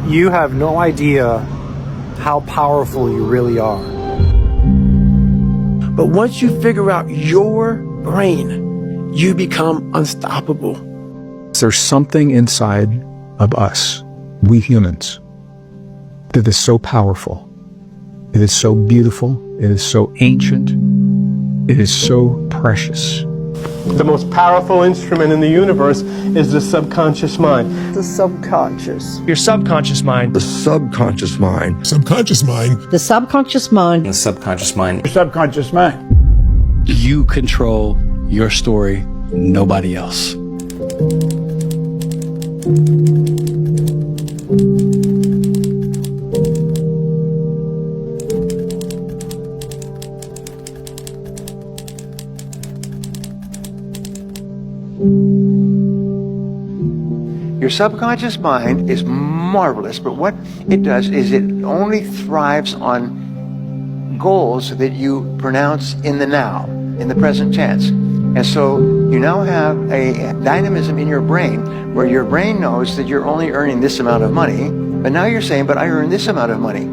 You have no idea how powerful you really are. But once you figure out your brain, you become unstoppable. There's something inside of us, we humans, that is so powerful. It is so beautiful. It is so ancient. It is so precious. The most powerful instrument in the universe is the subconscious mind. The subconscious. Your subconscious mind. The subconscious mind. Subconscious mind. The subconscious mind. The subconscious mind. Your subconscious mind. You control your story, nobody else. Your subconscious mind is marvelous, but what it does is it only thrives on goals that you pronounce in the now, in the present tense. And so you now have a dynamism in your brain where your brain knows that you're only earning this amount of money, but now you're saying, but I earn this amount of money.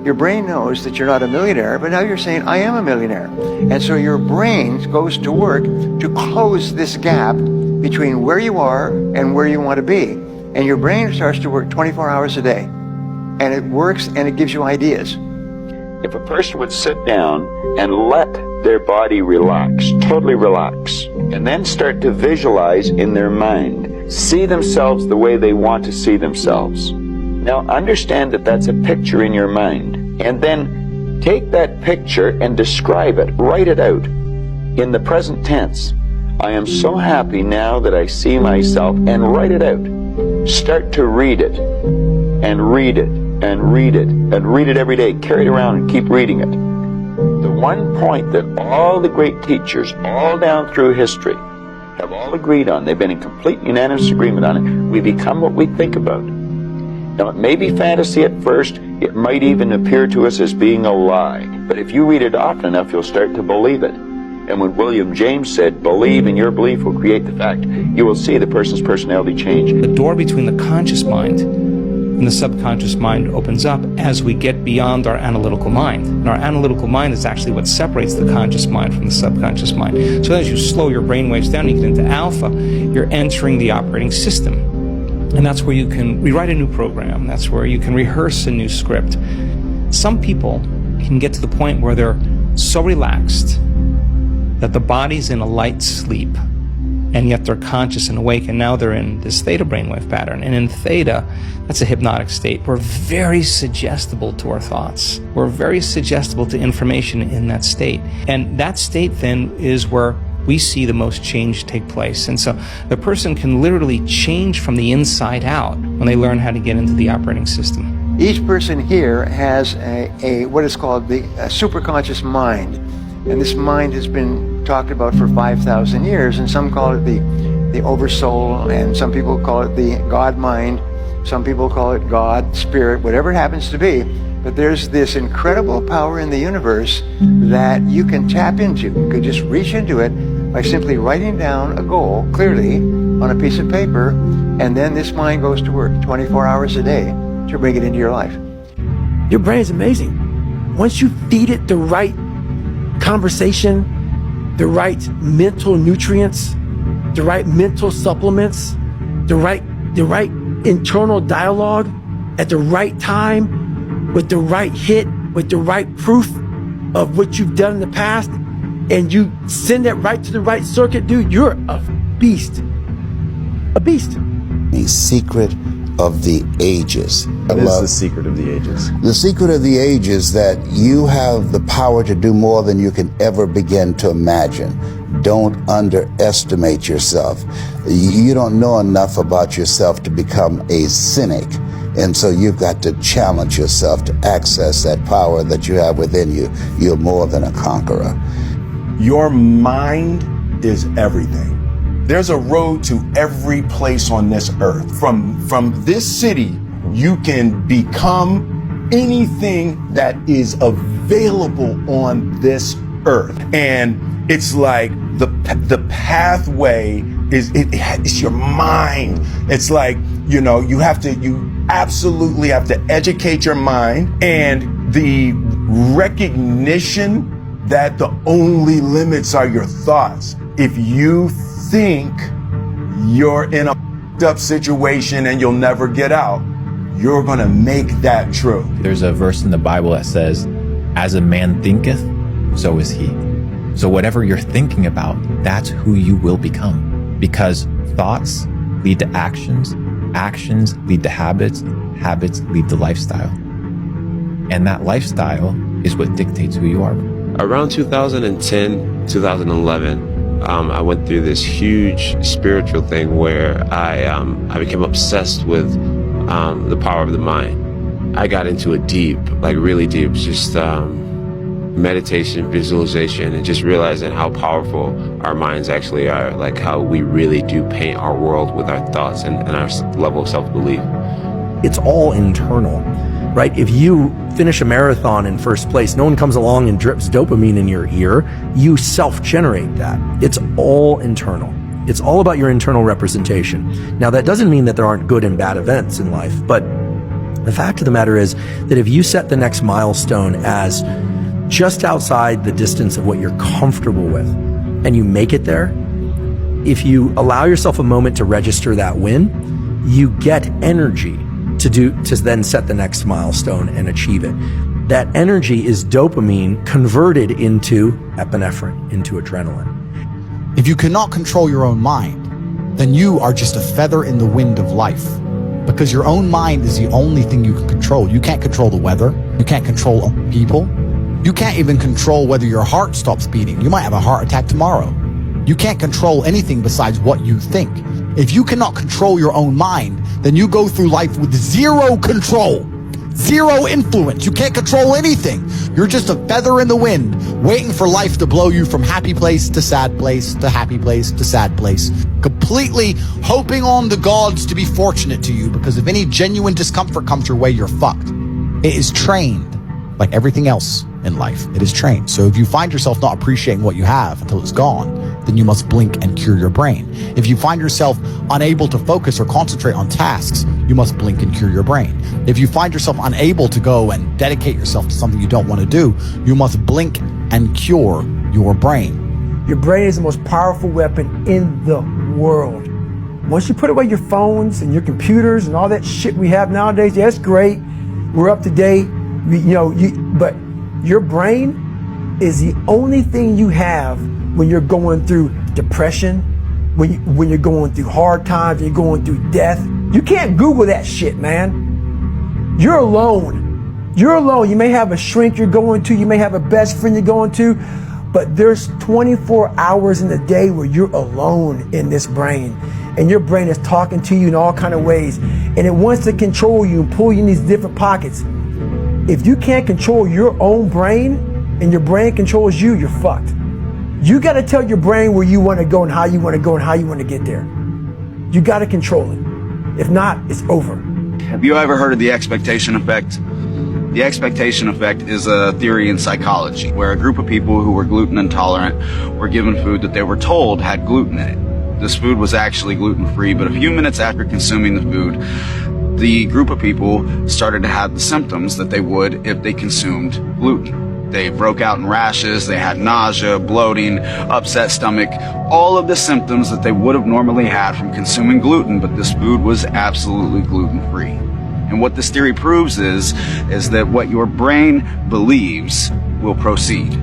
Your brain knows that you're not a millionaire, but now you're saying, I am a millionaire. And so your brain goes to work to close this gap between where you are and where you want to be. And your brain starts to work 24 hours a day. And it works and it gives you ideas. If a person would sit down and let their body relax, totally relax, and then start to visualize in their mind, see themselves the way they want to see themselves. Now understand that that's a picture in your mind, and then take that picture and describe it, write it out in the present tense. I am so happy now that I see myself, and write it out. Start to read it, and read it, and read it, and read it every day. Carry it around and keep reading it. The one point that all the great teachers, all down through history, have all agreed on, they've been in complete unanimous agreement on it, we become what we think about. Now, it may be fantasy at first, it might even appear to us as being a lie, but if you read it often enough, you'll start to believe it. And when William James said, believe and your belief will create the fact, you will see the person's personality change. The door between the conscious mind and the subconscious mind opens up as we get beyond our analytical mind. And our analytical mind is actually what separates the conscious mind from the subconscious mind. So as you slow your brain waves down, you get into alpha, you're entering the operating system. And that's where you can rewrite a new program. That's where you can rehearse a new script. Some people can get to the point where they're so relaxed that the body's in a light sleep, and yet they're conscious and awake, and now they're in this theta brainwave pattern. And in theta, that's a hypnotic state. We're very suggestible to our thoughts. We're very suggestible to information in that state. And that state then is where we see the most change take place. And so the person can literally change from the inside out when they learn how to get into the operating system. Each person here has what is called the superconscious mind. And this mind has been talked about for 5,000 years, and some call it the oversoul, and some people call it the God mind, some people call it God, spirit, whatever it happens to be. But there's this incredible power in the universe that you can tap into. You could just reach into it by simply writing down a goal clearly on a piece of paper, and then this mind goes to work 24 hours a day to bring it into your life. Your brain is amazing. Once you feed it the right conversation, the right mental nutrients, the right mental supplements, the right internal dialogue at the right time, with the right hit, with the right proof of what you've done in the past, and you send that right to the right circuit, dude, you're a beast. A beast. A secret of the ages. What is the secret of the ages? The secret of the ages that you have the power to do more than you can ever begin to imagine. Don't underestimate yourself. You don't know enough about yourself to become a cynic. And so you've got to challenge yourself to access that power that you have within you. You're more than a conqueror. Your mind is everything. There's a road to every place on this earth. From this city, you can become anything that is available on this earth. And it's like the pathway is it's your mind. It's like You know, you absolutely have to educate your mind, and the recognition that the only limits are your thoughts. If you think you're in a up situation and you'll never get out, you're going to make that true. There's a verse in the Bible that says, as a man thinketh, so is he. So whatever you're thinking about, that's who you will become. Because thoughts lead to actions, actions lead to habits, habits lead to lifestyle. And that lifestyle is what dictates who you are. Around 2010, 2011, I went through this huge spiritual thing where I became obsessed with the power of the mind. I got into it deep, like really deep, just meditation, visualization, and just realizing how powerful our minds actually are, like how we really do paint our world with our thoughts and our level of self-belief. It's all internal, right? If you finish a marathon in first place, no one comes along and drips dopamine in your ear. You self-generate that. It's all internal. It's all about your internal representation. Now, that doesn't mean that there aren't good and bad events in life, but the fact of the matter is that if you set the next milestone as just outside the distance of what you're comfortable with, and you make it there, if you allow yourself a moment to register that win, you get energy to then set the next milestone and achieve it. That energy is dopamine converted into epinephrine, into adrenaline. If you cannot control your own mind, then you are just a feather in the wind of life. Because your own mind is the only thing you can control. You can't control the weather. You can't control people. You can't even control whether your heart stops beating. You might have a heart attack tomorrow. You can't control anything besides what you think. If you cannot control your own mind, then you go through life with zero control, zero influence. You can't control anything. You're just a feather in the wind, waiting for life to blow you from happy place to sad place to happy place to sad place, completely hoping on the gods to be fortunate to you, because if any genuine discomfort comes your way, you're fucked. It is trained. Like everything else in life, it is trained. So if you find yourself not appreciating what you have until it's gone, then you must blink and cure your brain. If you find yourself unable to focus or concentrate on tasks, you must blink and cure your brain. If you find yourself unable to go and dedicate yourself to something you don't want to do, you must blink and cure your brain. Your brain is the most powerful weapon in the world. Once you put away your phones and your computers and all that shit we have nowadays, yeah, it's great. We're up to date. But your brain is the only thing you have when you're going through depression, when you're going through hard times, you're going through death. You can't Google that shit, man. You're alone. You're alone. You may have a shrink you're going to, you may have a best friend you're going to, but there's 24 hours in the day where you're alone in this brain. And your brain is talking to you in all kind of ways. And it wants to control you and pull you in these different pockets. If you can't control your own brain and your brain controls you, you're fucked. You got to tell your brain where you want to go and how you want to go and how you want to get there. You got to control it. If not, it's over. Have you ever heard of the expectation effect? The expectation effect is a theory in psychology where a group of people who were gluten intolerant were given food that they were told had gluten in it. This food was actually gluten-free, but a few minutes after consuming the food, the group of people started to have the symptoms that they would if they consumed gluten. They broke out in rashes, they had nausea, bloating, upset stomach, all of the symptoms that they would have normally had from consuming gluten, but this food was absolutely gluten-free. And what this theory proves is that what your brain believes will proceed.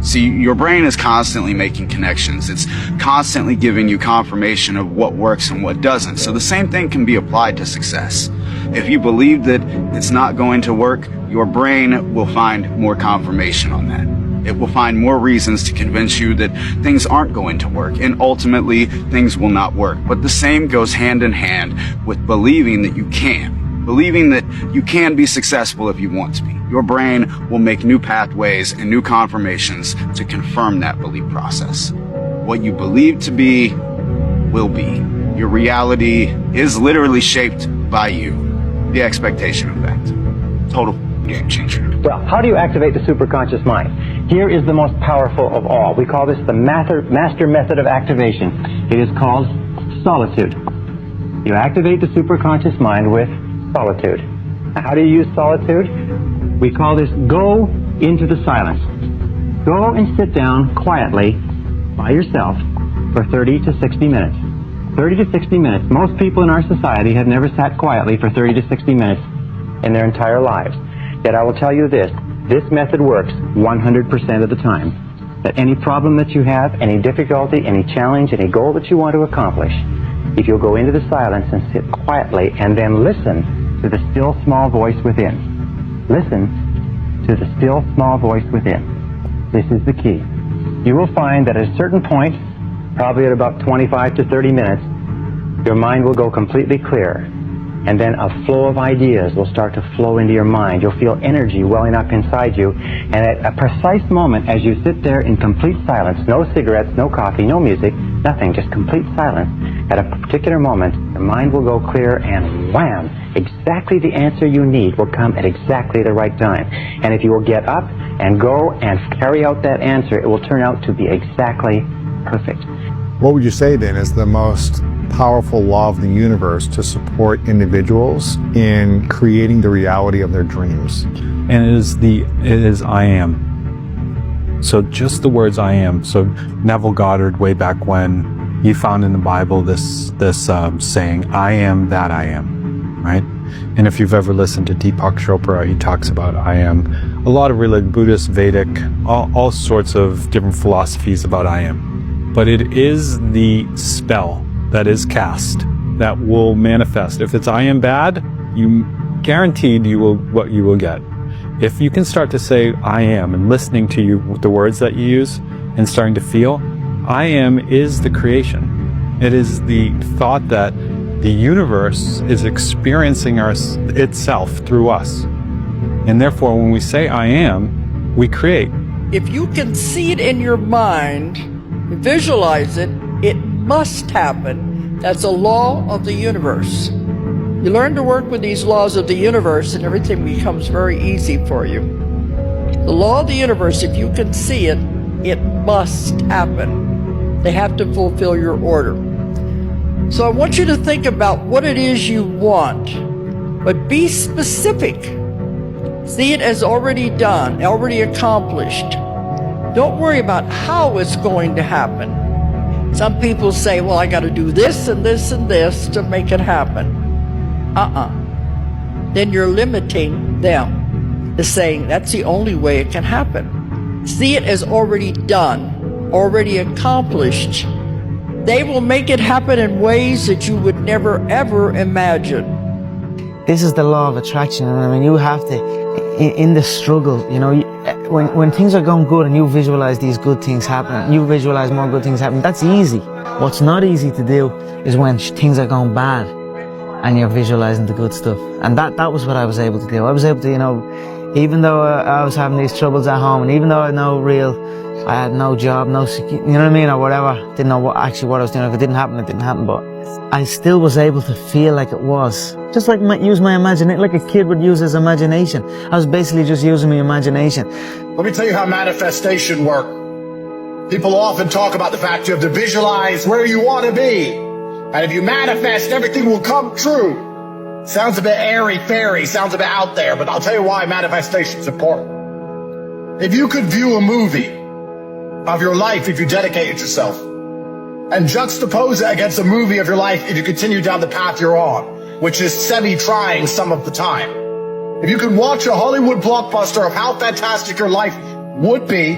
See, your brain is constantly making connections. It's constantly giving you confirmation of what works and what doesn't. So the same thing can be applied to success. If you believe that it's not going to work, your brain will find more confirmation on that. It will find more reasons to convince you that things aren't going to work, and ultimately things will not work. But the same goes hand in hand with believing that you can. Believing that you can be successful if you want to be. Your brain will make new pathways and new confirmations to confirm that belief process. What you believe to be will be. Your reality is literally shaped by you. The expectation effect. Total game changer. Well, how do you activate the superconscious mind? Here is the most powerful of all. We call this the master method of activation. It is called solitude. You activate the superconscious mind with solitude. Now, how do you use solitude? We call this go into the silence. Go and sit down quietly by yourself for 30 to 60 minutes. 30 to 60 minutes. Most people in our society have never sat quietly for 30 to 60 minutes in their entire lives. Yet I will tell you this method works 100% of the time. That any problem that you have, any difficulty, any challenge, any goal that you want to accomplish, if you'll go into the silence and sit quietly and then listen to the still small voice within. Listen to the still small voice within. This is the key. You will find that at a certain point, probably at about 25 to 30 minutes, your mind will go completely clear. And then a flow of ideas will start to flow into your mind. You'll feel energy welling up inside you. And at a precise moment, as you sit there in complete silence, no cigarettes, no coffee, no music, nothing, just complete silence, at a particular moment, your mind will go clear and wham! Exactly the answer you need will come at exactly the right time. And if you will get up and go and carry out that answer, it will turn out to be exactly perfect. What would you say then is the most powerful law of the universe to support individuals in creating the reality of their dreams? And it is I am. So just the words I am. So Neville Goddard, way back when, he found in the Bible this saying, I am that I am, right? And if you've ever listened to Deepak Chopra, he talks about I am. A lot of religion, Buddhist, Vedic, all sorts of different philosophies about I am. But it is the spell that is cast that will manifest. If it's I am bad, you guaranteed what you will get. If you can start to say I am and listening to you, the words that you use and starting to feel, I am is the creation. It is the thought that the universe is experiencing itself through us. And therefore, when we say I am, we create. If you can see it in your mind, visualize it, it must happen. That's a law of the universe. You learn to work with these laws of the universe and everything becomes very easy for you. The law of the universe, if you can see it, it must happen. They have to fulfill your order. So I want you to think about what it is you want, but be specific. See it as already done, already accomplished. Don't worry about how it's going to happen. Some people say, well, I got to do this and this and this to make it happen. Then you're limiting them to saying that's the only way it can happen. See it as already done, already accomplished. They will make it happen in ways that you would never, ever imagine. This is the law of attraction. And I mean, you have to, in the struggle, you know, when things are going good and you visualize these good things happening, you visualize more good things happening, that's easy. What's not easy to do is when things are going bad and you're visualizing the good stuff. And that was what I was able to do. I was able to, you know, even though I was having these troubles at home and even though I had no job, no security, you know what I mean, or whatever, didn't know what I was doing. If it didn't happen, it didn't happen, but I still was able to feel like it was. Just like use my imagination, like a kid would use his imagination. I was basically just using my imagination. Let me tell you how manifestation works. People often talk about the fact you have to visualize where you want to be. And if you manifest, everything will come true. Sounds a bit airy-fairy, sounds a bit out there, but I'll tell you why manifestation is important. If you could view a movie of your life if you dedicated yourself, and juxtapose it against a movie of your life if you continue down the path you're on, which is semi-trying some of the time. If you could watch a Hollywood blockbuster of how fantastic your life would be,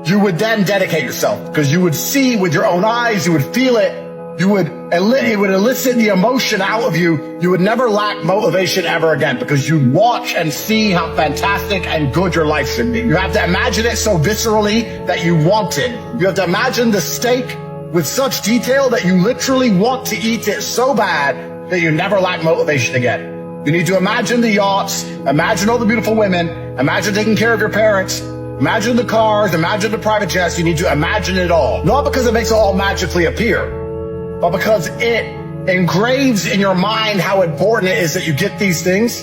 you would then dedicate yourself, because you would see with your own eyes, you would feel it, it would elicit the emotion out of you. You would never lack motivation ever again, because you watch and see how fantastic and good your life should be. You have to imagine it so viscerally that you want it. You have to imagine the steak with such detail that you literally want to eat it so bad that you never lack motivation again. You need to imagine the yachts, imagine all the beautiful women, imagine taking care of your parents, imagine the cars, imagine the private jets. You need to imagine it all. Not because it makes it all magically appear, but because it engraves in your mind how important it is that you get these things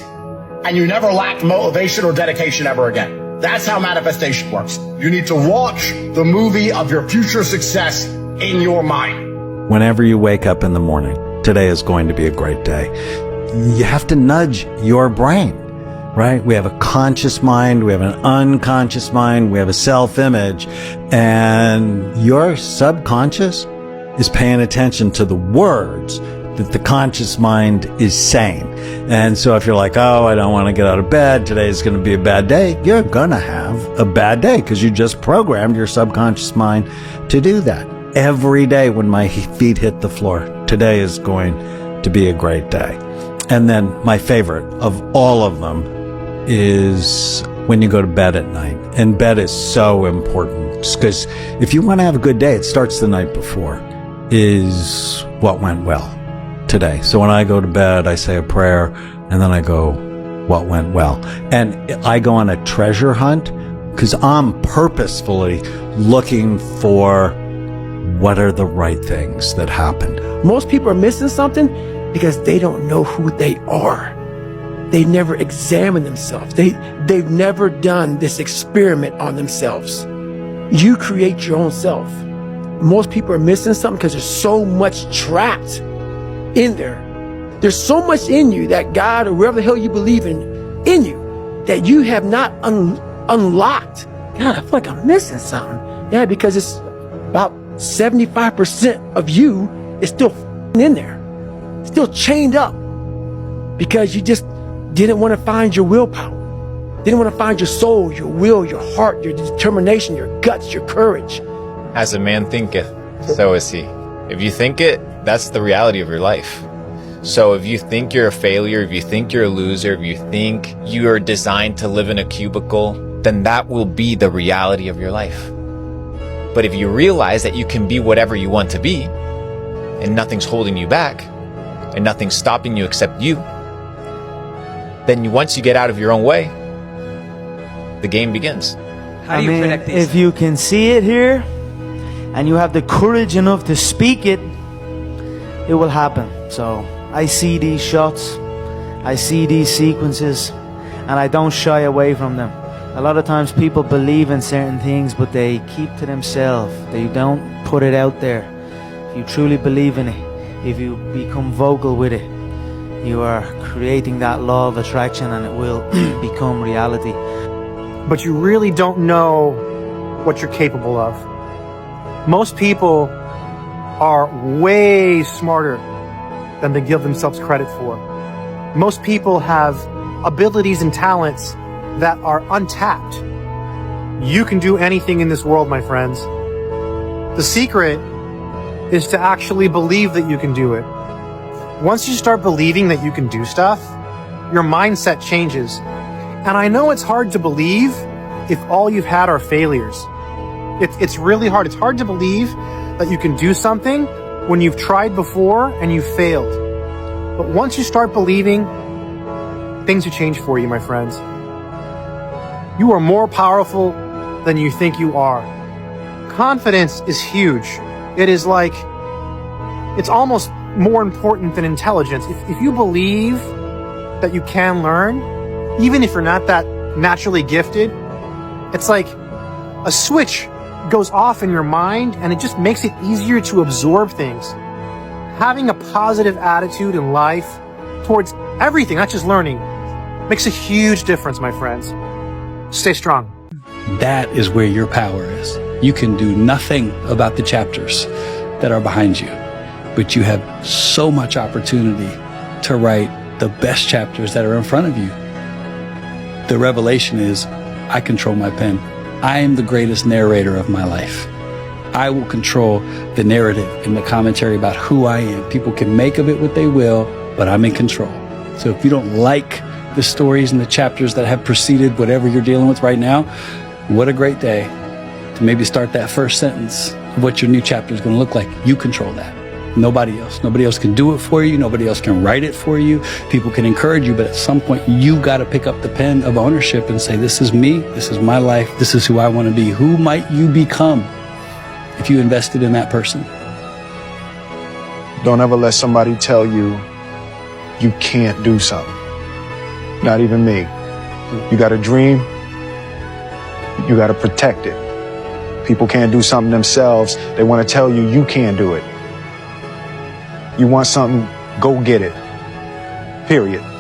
and you never lack motivation or dedication ever again. That's how manifestation works. You need to watch the movie of your future success in your mind. Whenever you wake up in the morning, today is going to be a great day. You have to nudge your brain, right? We have a conscious mind, we have an unconscious mind, we have a self-image, and your subconscious is paying attention to the words that the conscious mind is saying. And so if you're like, oh, I don't want to get out of bed, today's going to be a bad day, you're going to have a bad day because you just programmed your subconscious mind to do that. Every day when my feet hit the floor, today is going to be a great day. And then my favorite of all of them is when you go to bed at night. And bed is so important because if you want to have a good day, it starts the night before, is what went well today. So when I go to bed, I say a prayer and then I go, what went well? And I go on a treasure hunt because I'm purposefully looking for what are the right things that happened. Most people are missing something because they don't know who they are. They never examine themselves. They've never done this experiment on themselves. You create your own self. Most people are missing something because there's so much trapped in there. There's so much in you that God or wherever the hell you believe in you that you have not unlocked. God, I feel like I'm missing something. Yeah, because it's about 75% of you is still in there, still chained up because you just didn't want to find your willpower, didn't want to find your soul, your will, your heart, your determination, your guts, your courage. As a man thinketh, so is he. If you think it, that's the reality of your life. So if you think you're a failure, if you think you're a loser, if you think you are designed to live in a cubicle, then that will be the reality of your life. But if you realize that you can be whatever you want to be, and nothing's holding you back, and nothing's stopping you except you, then once you get out of your own way, the game begins. How do you predict these? If you can see it here, and you have the courage enough to speak it, it will happen. So I see these shots, I see these sequences, and I don't shy away from them. A lot of times people believe in certain things, but they keep to themselves. They don't put it out there. If you truly believe in it, if you become vocal with it, you are creating that law of attraction and it will become reality. But you really don't know what you're capable of. Most people are way smarter than they give themselves credit for. Most people have abilities and talents that are untapped. You can do anything in this world, my friends. The secret is to actually believe that you can do it. Once you start believing that you can do stuff, your mindset changes. And I know it's hard to believe if all you've had are failures. It's really hard. It's hard to believe that you can do something when you've tried before and you've failed. But once you start believing, things will change for you, my friends. You are more powerful than you think you are. Confidence is huge. It is like, it's almost more important than intelligence. If you believe that you can learn, even if you're not that naturally gifted, it's like a switch goes off in your mind and it just makes it easier to absorb things. Having a positive attitude in life towards everything, not just learning, makes a huge difference, my friends. Stay strong. That is where your power is. You can do nothing about the chapters that are behind you, but you have so much opportunity to write the best chapters that are in front of you. The revelation is, I control my pen. I am the greatest narrator of my life. I will control the narrative and the commentary about who I am. People can make of it what they will, but I'm in control. So if you don't like the stories and the chapters that have preceded whatever you're dealing with right now, what a great day to maybe start that first sentence of what your new chapter is going to look like. You control that. Nobody else. Nobody else can do it for you. Nobody else can write it for you. People can encourage you, but at some point you got to pick up the pen of ownership and say, this is me. This is my life. This is who I want to be. Who might you become if you invested in that person? Don't ever let somebody tell you you can't do something. Not even me. You got a dream, you got to protect it. People can't do something themselves. They want to tell you you can't do it. You want something Go get it. Period.